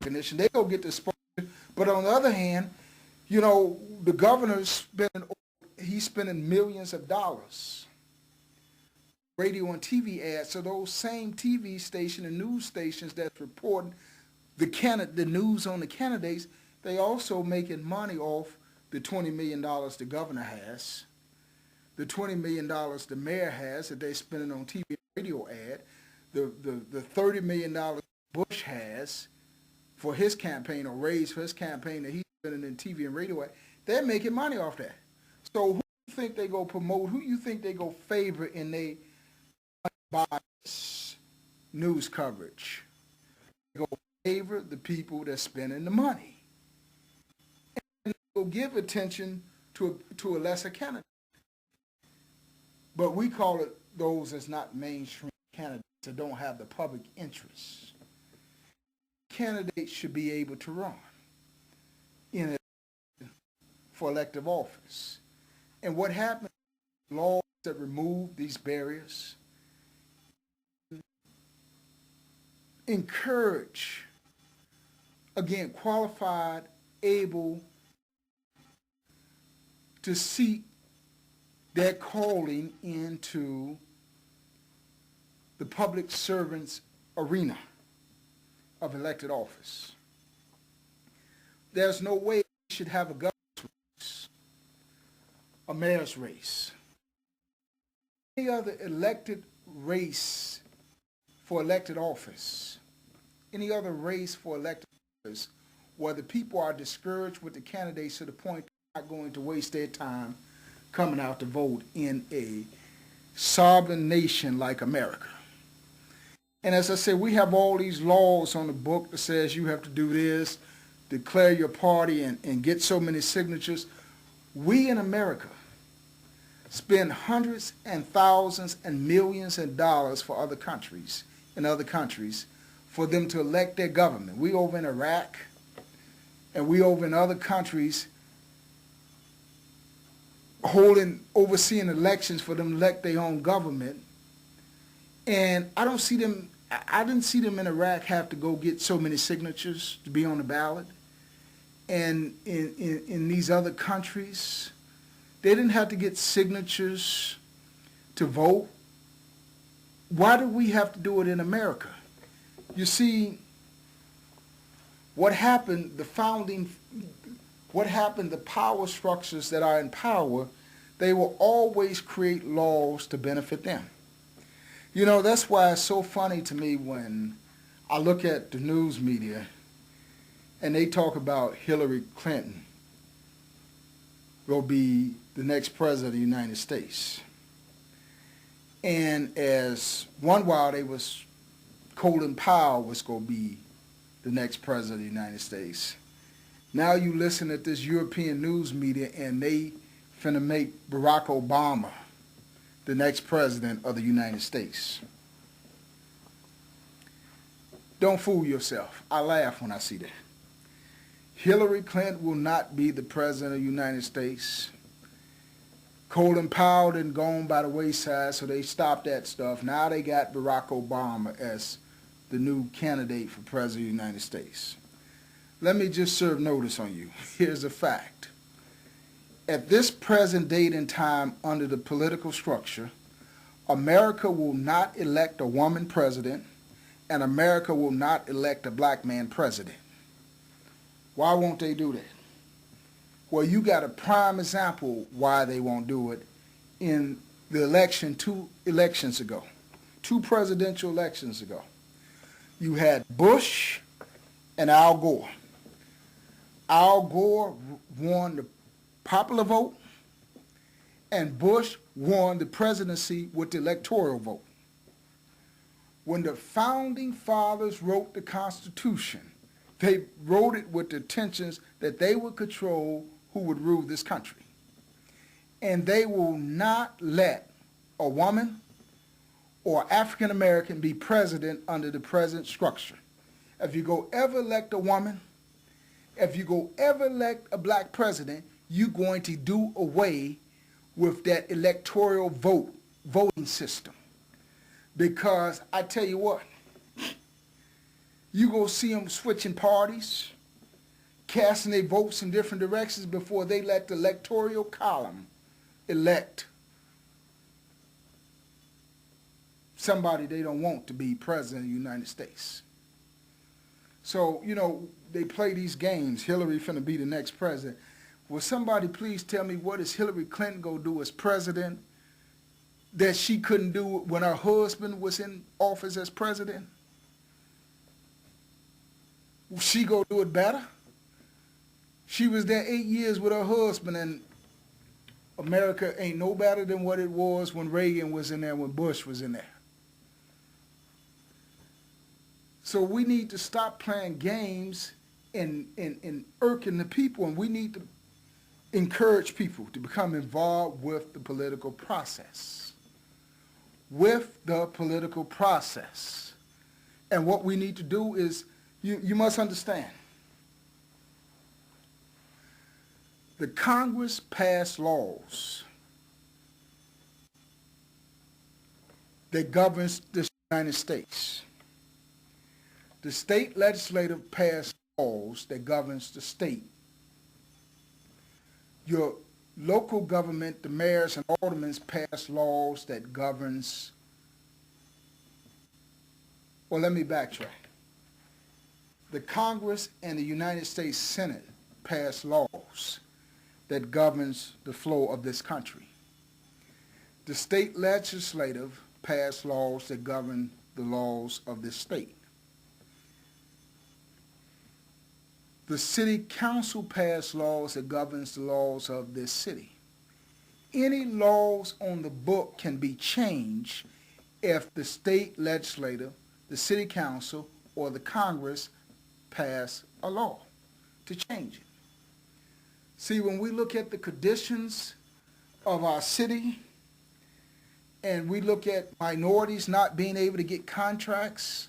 recognition. They go get the exposure. But on the other hand, you know, the governor's spending millions of dollars radio and TV ads. So those same TV station and news stations that's reporting the news on the candidates, they also making money off the $20 million the governor has, the $20 million the mayor has that they're spending on TV and radio ad, the $30 million Bush has for his campaign or raised for his campaign that he's spending in TV and radio ad. They're making money off that. So who you think they go promote? Who you think they go favor in their bias news coverage? They go favor the people that's spending the money. And they'll give attention to a lesser candidate. But we call it those that's not mainstream candidates that don't have the public interest. Candidates should be able to run for elective office. And what happens, laws that remove these barriers, encourage, again, qualified, able to seek their calling into the public servant's arena of elected office. There's no way we should have a governor's race, a mayor's race, any other elected race for elected office, any other race for elected office where the people are discouraged with the candidates to the point they're not going to waste their time coming out to vote in a sovereign nation like America. And as I said, we have all these laws on the book that says you have to do this, declare your party and get so many signatures. We in America spend hundreds and thousands and millions of dollars for other countries, in other countries, for them to elect their government. We over in Iraq and we over in other countries overseeing elections for them to elect their own government. And I didn't see them in Iraq have to go get so many signatures to be on the ballot. And in these other countries, they didn't have to get signatures to vote. Why do we have to do it in America? You see, what happened, the power structures that are in power, they will always create laws to benefit them. You know, that's why it's so funny to me when I look at the news media and they talk about Hillary Clinton will be the next president of the United States. And as one while they was Colin Powell was going to be the next president of the United States. Now you listen at this European news media and they finna make Barack Obama the next president of the United States. Don't fool yourself. I laugh when I see that. Hillary Clinton will not be the president of the United States. Colin Powell didn't go on by the wayside, so they stopped that stuff. Now they got Barack Obama as the new candidate for president of the United States. Let me just serve notice on you. Here's a fact. At this present date and time under the political structure, America will not elect a woman president and America will not elect a black man president. Why won't they do that? Well, you got a prime example why they won't do it in the election 2 elections ago, 2 presidential elections ago. You had Bush and Al Gore. Al Gore won the popular vote, and Bush won the presidency with the electoral vote. When the founding fathers wrote the Constitution, they wrote it with the intentions that they would control who would rule this country. And they will not let a woman or African American be president under the present structure. If you go ever elect a woman, if you go ever elect a black president, you're going to do away with that electoral voting system. Because I tell you what, You go see them switching parties, casting their votes in different directions before they let the electoral column elect somebody they don't want to be president of the United States. So, they play these games. Hillary finna be the next president. Will somebody please tell me what is Hillary Clinton gonna do as president that she couldn't do when her husband was in office as president? She gonna do it better? She was there 8 years with her husband, and America ain't no better than what it was when Reagan was in there, when Bush was in there. So we need to stop playing games and irking the people, and we need to encourage people to become involved with the political process. With the political process. And what we need to do is, you must understand, the Congress passed laws that governs the United States. The state legislature passed laws that governs the state. Your local government, the mayors and aldermen, pass laws that governs. Well, let me backtrack. The Congress and the United States Senate pass laws that governs the flow of this country. The state legislative pass laws that govern the laws of this state. The city council passed laws that governs the laws of this city. Any laws on the book can be changed if the state legislature, the city council, or the Congress pass a law to change it. See, when we look at the conditions of our city and we look at minorities not being able to get contracts,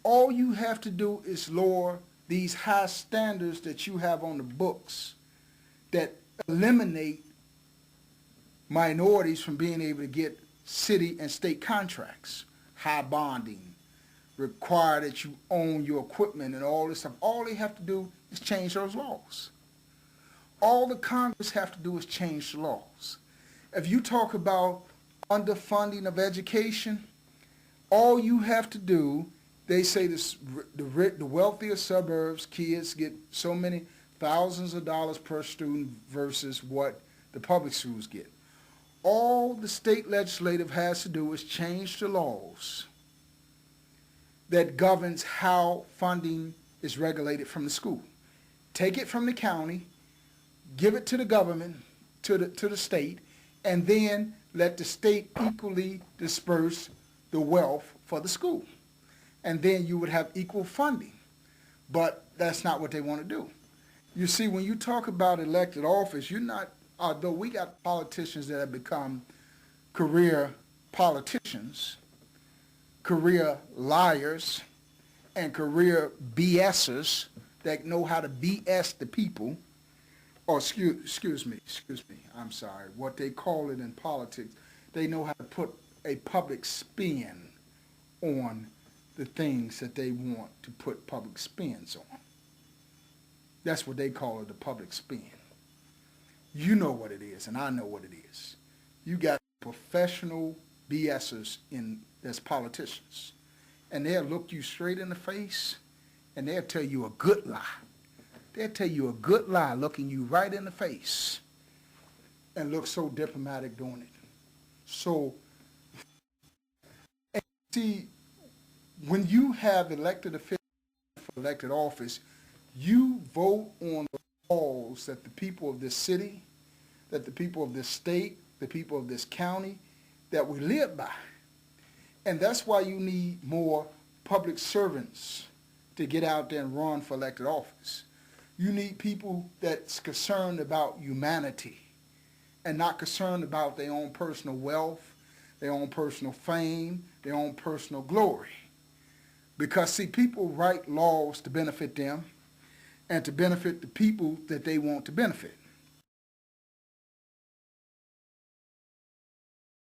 all you have to do is lower these high standards that you have on the books that eliminate minorities from being able to get city and state contracts. High bonding, require that you own your equipment and all this stuff. All they have to do is change those laws. All the Congress have to do is change the laws. If you talk about underfunding of education, all you have to do, they say this, the wealthier suburbs, kids get so many thousands of dollars per student versus what the public schools get. All the state legislative has to do is change the laws that governs how funding is regulated from the school. Take it from the county, give it to the government, to the state, and then let the state equally disperse the wealth for the school. And then you would have equal funding. But that's not what they want to do. You see, when you talk about elected office, you're not, although we got politicians that have become career politicians, career liars, and career BSers that know how to BS the people, or excuse me, I'm sorry, what they call it in politics, they know how to put a public spin on the things that they want to put public spins on. That's what they call it, the public spin. You know what it is, and I know what it is. You got professional BSers as politicians, and they'll look you straight in the face, and they'll tell you a good lie. They'll tell you a good lie looking you right in the face and look so diplomatic doing it. So, and see, when you have elected officials for elected office, you vote on the laws that the people of this city, that the people of this state, the people of this county, that we live by. And that's why you need more public servants to get out there and run for elected office. You need people that's concerned about humanity and not concerned about their own personal wealth, their own personal fame, their own personal glory. Because, see, people write laws to benefit them and to benefit the people that they want to benefit.